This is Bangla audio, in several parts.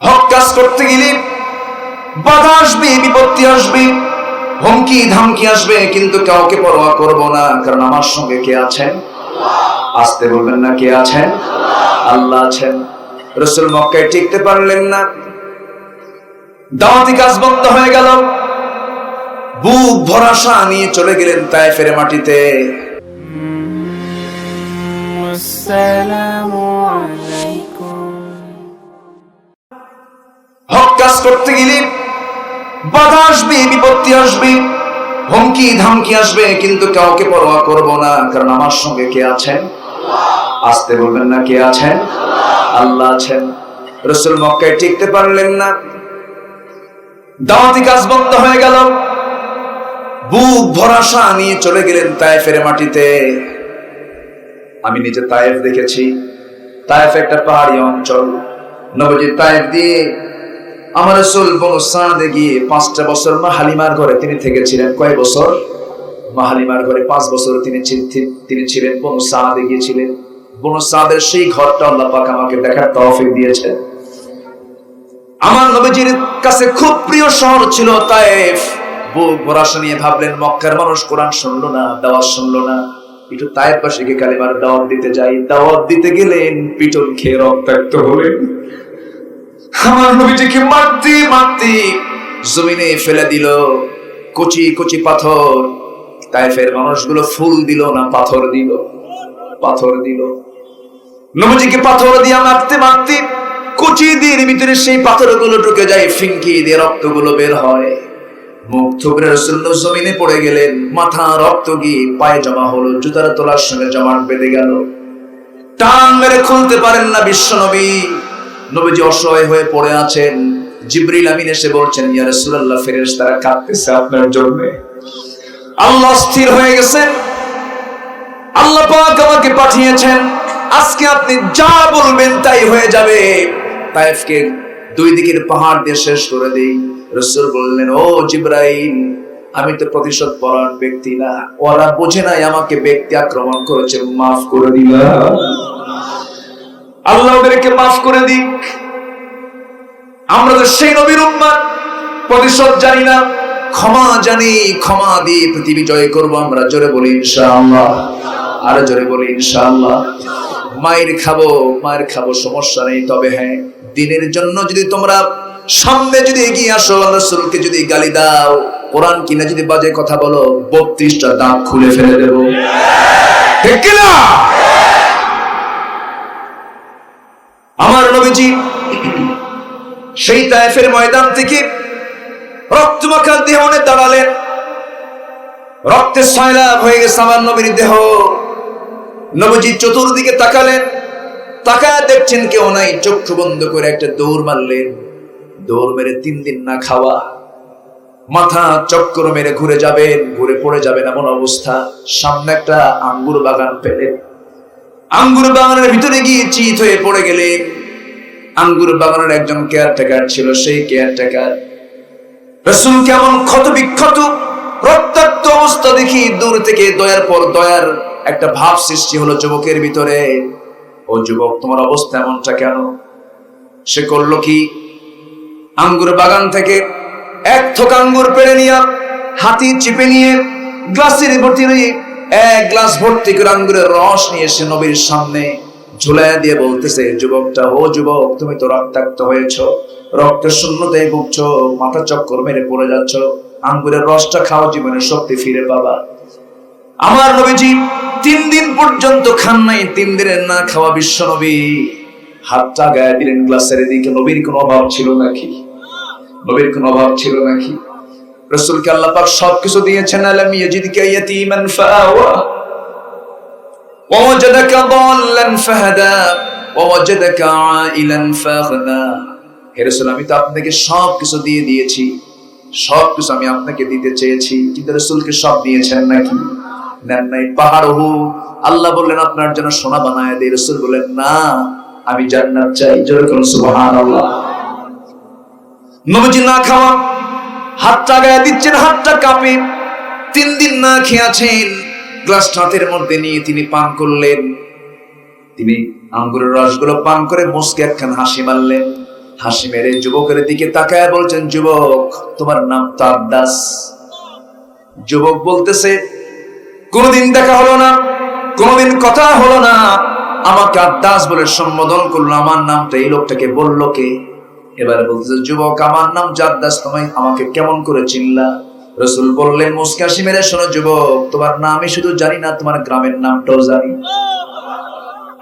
হক কাজ করতে গেলে বাধা আসবে, বিপত্তি আসবে, হুমকি ধামকি আসবে, কিন্তু কাউকে পরোয়া করব না, কারণ আমার সঙ্গে কে আছেন? আসতে বলবেন না, কে আছেন? আল্লাহ আছেন। রাসূল মক্কায় টিকতে পারলেন না, দাওয়াতি কাজ বন্ধ হয়ে গেল। বুক ভরা আশা নিয়ে চলে গেলেন তায়েফের মাটিতে। আসসালামু আলাইকুম। হক কাজ করতে গেলে বাধা আসবে, বিপত্তি আসবে, হুমকি ধামকি আসবে, কিন্তু কাউকে পরোয়া করব না, কারণ আমার সঙ্গে কে আছেন? আসতে বলবেন না, কে আছেন? আল্লাহ আছেন। রাসূল মক্কায় টিকতে পারলেন না, দাওয়াতি কাজ বন্ধ হয়ে গেল। বুক ভরা আশা নিয়ে চলে গেলেন তায়েফের মাটিতে। আমি নিজে তায়েফ দেখেছি। তায়েফ একটা পাহাড়ি অঞ্চল। নবীজি তায়েফ দিয়ে আমার রাসূল বনু সাদে গিয়ে 5টা বছর মা হালিমার ঘরে তিনি থেকেছিলেন। কয় বছর? মা হালিমার ঘরে 5 বছর তিনি ছিলেন। বনু সাদে গিয়েছিলেন। বনু সাদের সেই ঘরটা আল্লাহ পাক আমাকে দেখার তৌফিক দিয়েছেন। আমার নবীজির কাছে খুব প্রিয় শহর ছিল তায়েফ। বুক ভরা আশা নিয়ে ভাবলেন, মক্কার মানুষ কোরআন শুনলো না, দাওয়াত শুনলো না, একটু তায়েফ পাশে গিয়ে কালিমার দাওয়াত দিতে যাই। দাওয়াত দিতে গেলেন, পিটন খেয়ে রক্তাক্ত হলেন। আমার নবীজিকে মারতে মারতে জমিনে ফেলে দিল কচি কচি পাথর। তায়েফের মানুষগুলো ফুল দিল না পাথর দিল? পাথর দিল। নবীজিকে পাথর দিয়ে মারতে মারতে কচি দিয়ে ভিতরে সেই পাথরগুলো ঢুকে যায়, ফিঙ্কি দিয়ে রক্তগুলো বের হয়। মুখ থুবড়ে রাসূল জমিনে পড়ে গেলেন, মাথা রক্ত গিয়ে পায়ে জমা হলো, জুতার তলার সঙ্গে জমাট বেঁধে গেল। টান মেরে খুলতে পারেন না বিশ্বনবী। নবীজি অসহায় হয়ে পড়ে আছেন। জিবরিল আমিন এসে বলছেন, ইয়া রাসূলুল্লাহ, ফেরেশতারা কাঁদতেছে আপনার জন্য। আল্লাহ স্থির হয়ে গেছেন, আল্লাহ পাক আমাকে পাঠিয়েছেন, আজকে আপনি যা বলবেন তাই হয়ে যাবে। তায়েফকে 2 দিকের পাহাড় দিয়ে শেষ করে দেই। রাসূল বললেন, ও জিবরাইল, আমি তো প্রতিশোধ পরায়ণ ব্যক্তি না, ওরা বোঝে নাই আমাকে ব্যক্তি আক্রমণ করেছে, মাফ করে দিলাম। আল্লাহ ওদেরকে মাফ করে দিক। আমরা তো সেই নবীর উম্মত, প্রতিশোধ জানি না, ক্ষমা জানি, ক্ষমা দিয়ে পৃথিবী জয় করব আমরা। জোরে বলি ইনশাআল্লাহ, আরো জোরে বলি ইনশাআল্লাহ। মায়ের খাবো সমস্যা নেই, তবে হ্যাঁ, দিনের জন্য যদি তোমরা সামনে যদি এগিয়ে আসো, রাসূলকে যদি গালি দাও, কোরআন কিনা যদি বাজে কথা বলো, 32টা দাঁত খুলে ফেলে দেব, ঠিক কি না? আমার নবীজি সেই তায়েফের ময়দান থেকে রক্তমাখা দেহ নিয়ে দাঁড়ালেন। রক্তে সয়লাব হয়ে গেছে আমার নবীর দেহ। নবীজি চতুর্দিকে তাকালেন, তাকায় দেখছেন কেউ নাই। চক্ষু বন্ধ করে একটা দৌড় মারলেন। দৌড় মেরে 3 দিন না খাওয়া, মাথা চক্কর মেরে ঘুরে পড়ে যাবেন এমন অবস্থা। সামনে একটা আঙ্গুর বাগান পেলেন। আঙ্গুর বাগানের ভিতরে গিয়ে চিত হয়ে পড়ে গেলেন। আঙ্গুর বাগানের একজন কেয়ারটেকার ছিল। সেই কেয়ারটেকার রাসূল কেমন ক্ষত বিক্ষত রক্তাক্ত অবস্থা দেখি দূর থেকে দয়ার পর দয়ার একটা ভাব সৃষ্টি হলো যুবকের ভিতরে। ও যুবক, তোমার অবস্থা এমনটা কেন? সে করলো কি, আঙ্গুর বাগান থেকে 1 থোক আঙ্গুর পেড়ে নিয়ে হাতি চিপে নিয়ে গ্লাসের ভর্তি 1 গ্লাস ভর্তি করে আঙ্গুরের রস নিয়ে এসে নবীর সামনে ঝুলাইয়া দিয়ে বলতেছে, যুবকটা, ও যুবক, তুমি তো রক্তাক্ত হয়েছো, রক্তের শূন্যতায় ভুগছো, মাথা চক্কর মেরে পড়ে যাচ্ছ, আঙ্গুরের রসটা খাও, জীবনের শক্তি ফিরে পাবা। আমার নবীজি 3 দিন পর্যন্ত খান নাই। 3 দিনের না খাওয়া বিশ্ব নবী হাতটা গায়ে দিলেন গ্লাসের দিকে। নবীর কোনো অভাব ছিল নাকি? নবীর কোনো অভাব ছিল নাকি? রাসূলকে আল্লাহ পাক সবকিছু দিয়েছেন। আলাম ইয়াজিদকা ইয়াতীমান ফাআওয়া ওয়া ওয়াজাদাকা দাল্লান ফাহাদা ওয়া ওয়াজাদাকা আইলান ফাগনা। হে রাসূল, আমি তো আপনাকে সবকিছু দিয়ে দিয়েছি, সবকিছু আমি আপনাকে দিতে চেয়েছি, কিন্তু রাসূলকে সব দিয়েছেন নাকি? নেন নাই। পাহাড় আল্লাহ বললেন আপনার জন্য সোনা বানায় দেই। রাসূল বললেন, না, আমি জান্নাত চাই। জোরে বলুন সুবহানাল্লাহ। নবীজি না খাওয়া, হাতটা গায়ে দিচ্ছেন, হাতটা কাঁপে। 3 দিন না খেয়ে আছেন। গ্লাসটা হাতের মধ্যে নিয়ে তিনি পান করলেন। তিনি আঙ্গুরের রসগুলো পান করে মুচকে একখান হাসি মারলেন। হাসি মেরে যুবকের দিকে তাকায় বলছেন, যুবক তোমার নাম তো আব্বাস। যুবক বলতেছে, কোনদিন দেখা হলো না, কোনদিন কথা হলো না, আমাকে আব্বাস বলে সম্বোধন করলো, আমার নামটা এই লোকটাকে বললো কে? এবারে বলতেছে, যুবক আমার নাম আব্বাস, তুমি আমাকে কেমন করে চিনলা? রাসূল বললেন মুস্কি হাসি মেরে, শোনো যুবক, তোমার নাম আমি শুধু জানি না, তোমার গ্রামের নামটাও জানি।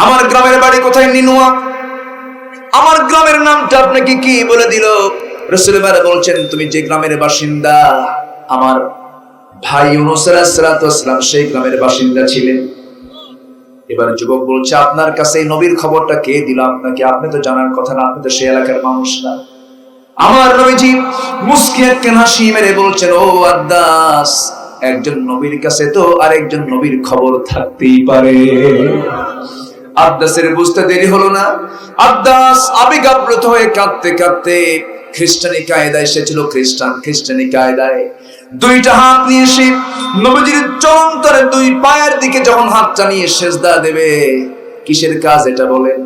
আমার গ্রামের বাড়ি কোথায়? নিনুয়া। আমার গ্রামের নামটা আপনাকে কি বলে দিল? রাসূল এবারে বলছেন, তুমি যে গ্রামের বাসিন্দা, আমার ভাই ইউনূস আলাইহিস সালাতু ওয়াস সালাম সেই গ্রামের বাসিন্দা ছিলেন। এবার যুবক বলছে, আপনার কাছে এই নবীর খবরটা কে দিল আপনাকে? আপনি তো জানার কথা না, আপনি তো সেই এলাকার মানুষ না। আমার নবীজি মুস্কি একটা হাসি মেরে বলছেন, ও আব্বাস, একজন নবীর কাছে তো আরেকজন নবীর খবর থাকতেই পারে। আব্বাসের বুঝতে দেরি হলো না। আব্বাস আবেগাপ্লুত হয়ে কাঁদতে কাঁদতে, খ্রিস্টানি কায়দায় সে ছিল খ্রিস্টান, খ্রিস্টানি কায়দায় দুইটা হাত নিয়ে সে নবীজির চরণতলে দুই পায়ের দিকে যখন হাতটা নিয়ে সেজদা দেবে, কিসের কাজ এটা বলেন?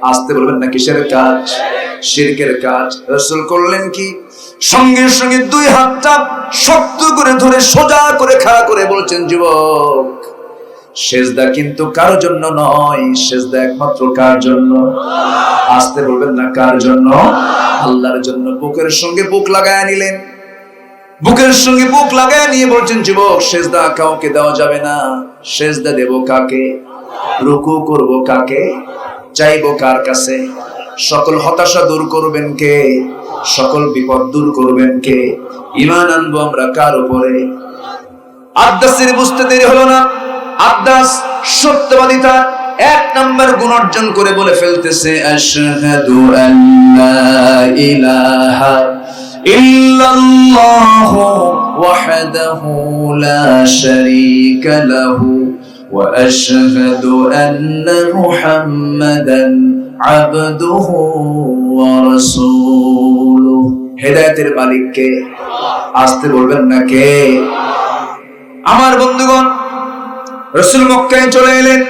আসতে বলবেন না, কিসের কাজ? শিরকের কাজ। রাসূল করলেন কি? সঙ্গে সঙ্গে দুই হাতটা শক্ত করে ধরে সোজা করে খাড়া করে বলছেন, যুবক সেজদা কিন্তু কারোর জন্য নয়, সেজদা একমাত্র কার জন্য? আসতে বলবেন না, কার জন্য? আল্লাহর জন্য। বুকের সঙ্গে বুক লাগায় নিলেন, বুকের সঙ্গে বুক লাগায় নিয়ে বলছেন, যুবক সেজদা কাউকে দেওয়া যাবে না, সেজদা দেব কাকে? রুকু করব কাকে? চাইবো কার কাছে? সকল হতাশা দূর করবেন কে? সকল বিপদ দূর করবেন কে? ঈমান আনবো আমরা কার উপরে? আব্বাসের বুঝতে দেরি হলো না। আব্বাস সত্যবাদিতা এক নাম্বার গুণ অর্জন করে বলে ফেলতেছে, আশহাদু আল্লা ইলাহা ইল্লাল্লাহু ওয়াহদাহু লা শারীকা লাহু ওয়া আশহাদু আন্না মুহাম্মাদান আবদুহু ওয়া রাসূলুহু। হেদায়েতের মালিক কে? আসতে বলবেন না, কে? আমার বন্ধুগণ, রাসূল মক্কায় চলে এলেন,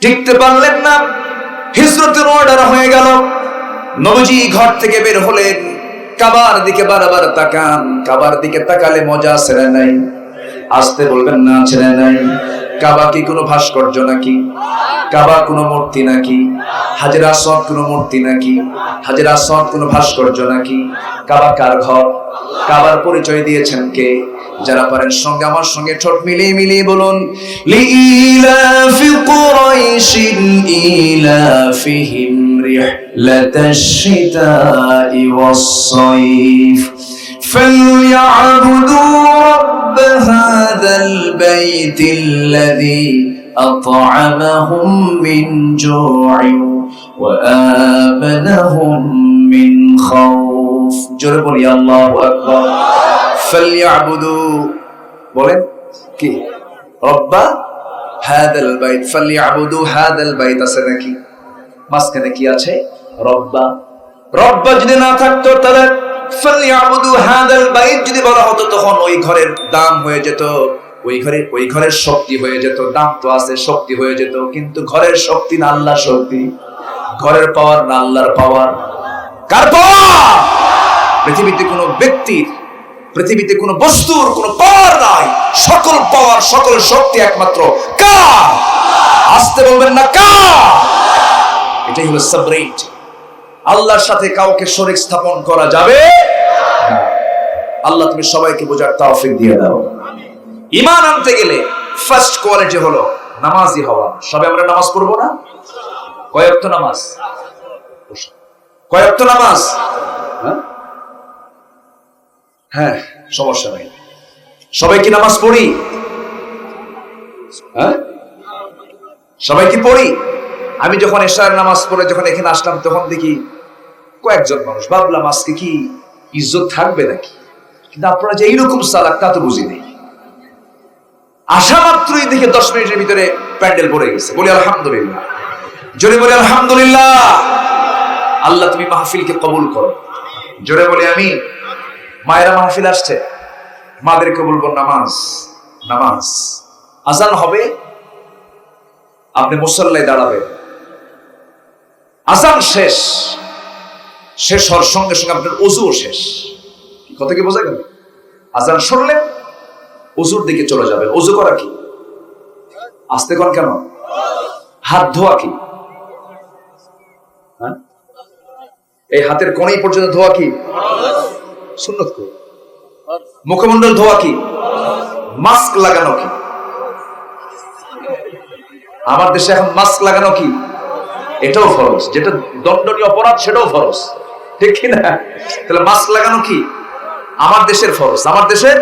টিকতে পারলেন না, হিজরতের অর্ডার হয়ে গেল। নবীজি ঘর থেকে বের হলেন, কাবার দিকে বারবার তাকান, কাবার দিকে তাকালে মজা ছেড়ে নাই। আসতে বলবেন না, ছেড়ে নাই। কাবা কি কোনো ভাস্কর্য নাকি? কাবা কোনো মূর্তি নাকি? হাজর আসওয়াদ কোনো মূর্তি নাকি? হাজর আসওয়াদ কোনো ভাস্কর্য নাকি? কাবা কার ঘর? কাবার পরিচয় দিয়েছেন কে? যারা পারেন সঙ্গে আমার সঙ্গে ঠোঁট মিলিয়ে মিলিয়ে বলুন, লিইলাফি কুরাইশিন ইলাফিহিম রিহলাতাশ শিতাই ওয়াস সাইফ ফালইয়াবুদু রাব্ব হাযাল বাইতিল্লাযী আত'আমাহুম মিন জু'ইন ওয়া আমানাহুম মিন খাউফ। জোরে বলি আল্লাহু আকবার। ফালইয়াবুদু, বলেন কি? রব্বা হাযাল বাইত। ফালইয়াবুদু হাযাল বাইত আছে নাকি? মাঝখানে কি আছে? রব্বা। রব্বা যদি না থাকতো তাহলে ফালইয়াবুদু হাযাল বাইত যদি বলা হতো, তখন ওই ঘরের দাম হয়ে যেত, ওই ঘরের শক্তি হয়ে যেত। দাম তো আছে, শক্তি হয়ে যেত, কিন্তু ঘরের শক্তি না আল্লাহর শক্তি। ঘরের পাওয়ার না আল্লাহর পাওয়ার। কার পাওয়ার? পৃথিবীতে কোনো ব্যক্তির, পৃথিবীতে কোনো বস্তুর কোনো পাওয়ার নাই। সকল পাওয়ার, সকল শক্তি একমাত্র কার? আসতে বলবেন না, কার? এটাই হলো সাবরেট। আল্লাহর সাথে কাউকে শরীক স্থাপন করা যাবে না। আল্লাহ তুমি সবাইকে বোঝার তৌফিক দিয়ে দাও। ঈমান আনতে গেলে ফার্স্ট কোয়ালিটি হলো নামাজি হওয়া। সবে আমরা নামাজ পড়বো না? কয় ওয়াক্ত নামাজ? কয় ওয়াক্ত নামাজ? হ্যাঁ, সমস্যা নাই। সবাই কি নামাজ পড়ি? হ্যাঁ, সবাই কি পড়ি? আমি যখন এশার নামাজ পড়ে যখন এখানে আসলাম, তখন দেখি কয়েকজন মানুষ। ভাবলাম আজকে কি ইজ্জত থাকবে নাকি, কিন্তু আপনারা যে এইরকম সালাক তা তো বুঝি নেই। আসা মাত্রই দেখে 10 মিনিটের ভিতরে প্যান্ডেল পড়ে গেছে। বলি আলহামদুলিল্লাহ, জোরে বলি আলহামদুলিল্লাহ। আল্লাহ তুমি মাহফিলকে কবুল করো, জোরে বলি আমি। মায়েরা মাহফিল আসছে, মাদেরকে বলবো নামাজ, নামাজ। আজান হবে, আপনি মুসল্লায় দাঁড়াবেন, আযান শেষ, শেষ হওয়ার সঙ্গে সঙ্গে আপনার ওযুও শেষ। কথা কি বোঝা গেল? আযান শুনলেন ওযুর দিকে চলে যাবেন। ওযু করা কি? আস্তে কোন কেন? হাত ধোয়া কি? এই হাতের কোণেই পর্যন্ত ধোয়া কি? সুন্নত কি? মুখমণ্ডল ধোয়া কি? মাস্ক লাগানো কি? আমার দেশে এখন মাস্ক লাগানো কি? এটাও ফরজ। যেটা দণ্ডনীয় অপরাধ সেটাও ফরজ, ঠিক কি না? তাহলে মাস্ক লাগানো কি? আমার দেশের ফরজ, আমার দেশের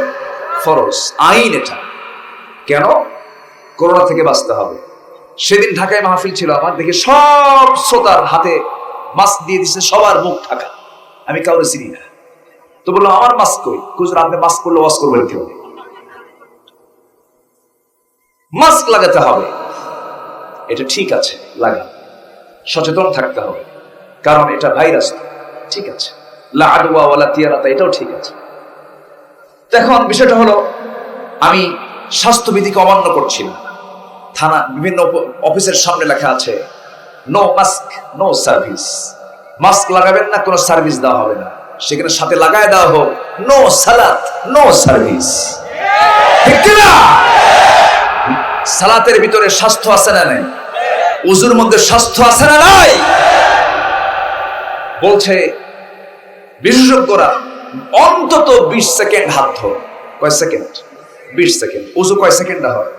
ফরজ আইন এটা। কেন? করোনা থেকে বাঁচতে হবে। সেদিন ঢাকায় মাহফিল ছিল আমার, দেখি সব শ্রোতার হাতে মাস্ক দিয়ে দিচ্ছে, সবার মুখ ঢাকা, আমি কাউরে চিনি না। তো বললো আমার মাস্ক কই? হুজুর আপনি মাস্ক করলে ওয়াজ করবেন কেউ? মাস্ক লাগাতে হবে, এটা ঠিক আছে, লাগান। সচেতন থাকতে হবে, কারণ এটা ভাইরাস, ঠিক আছে। লা আদওয়া ওয়ালা তিয়ারাতা, এটাও ঠিক আছে। এখন বিষয়টা হলো, আমি স্বাস্থ্যবিধিকে অমান্য করছি না। থানা বিভিন্ন অফিসের সামনে লেখা আছে no mask no service. Mask লাগাবেন না, কোনো সার্ভিস দেওয়া হবে না। সেখানে সাথে লাগায় দেওয়া হোক নো সালাত নো সার্ভিস, ঠিক কি না? সালাতের ভিতরে স্বাস্থ্য আছে না নাই? ওযুর মধ্যে স্বাস্থ্য আছে না নাই? বলছে বিশেষজ্ঞরা অন্তত 20 সেকেন্ড হাত ধো। কয় সেকেন্ড? 20 সেকেন্ড। ওযু কয় সেকেন্ডে হয়?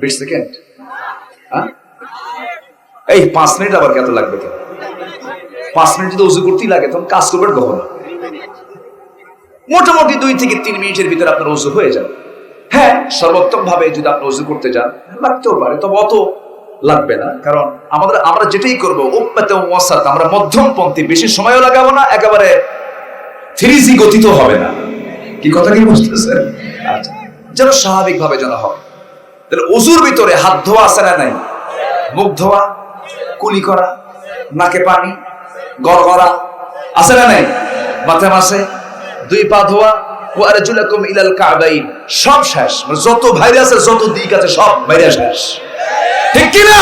20 সেকেন্ড। এই 5 মিনিট আবার কত লাগবে? কেন 5 মিনিট যদি ওযু করতেই লাগে তখন কাজ করবেন কখন? মোটামুটি 2 থেকে 3 মিনিটের ভিতরে আপনার ওযু হয়ে যাবে। হ্যাঁ, সর্বোত্তম ভাবে যদি আপনি ওযু করতে যান লাগতেও পারে, তবে অত লাগবে না। কারণ আমরা যেটাই করবো উম্মাতে ওয়াসাত, আমরা মধ্যমপন্থী, বেশি সময়ও লাগাবো না, একেবারে 3G গতিতে হবে না। কি কথা কি বুঝতেছেন? আচ্ছা, যেন স্বাভাবিক ভাবে যেন হয়। তাহলে ওযুর ভিতরে হাত ধোয়া আছে না নাই? মুখ ধোয়া, কুলি করা, নাকে পানি, গড়গড়া আছে না নাই? মাথা মাসে 2 পা ধোয়া, ওয়া আরজুলাকুম ইলাল কাবাইন, সব শেষ। যত ভাইরাসের যত দিক আছে সব ভাইরাস শেষ, ঠিক কি না?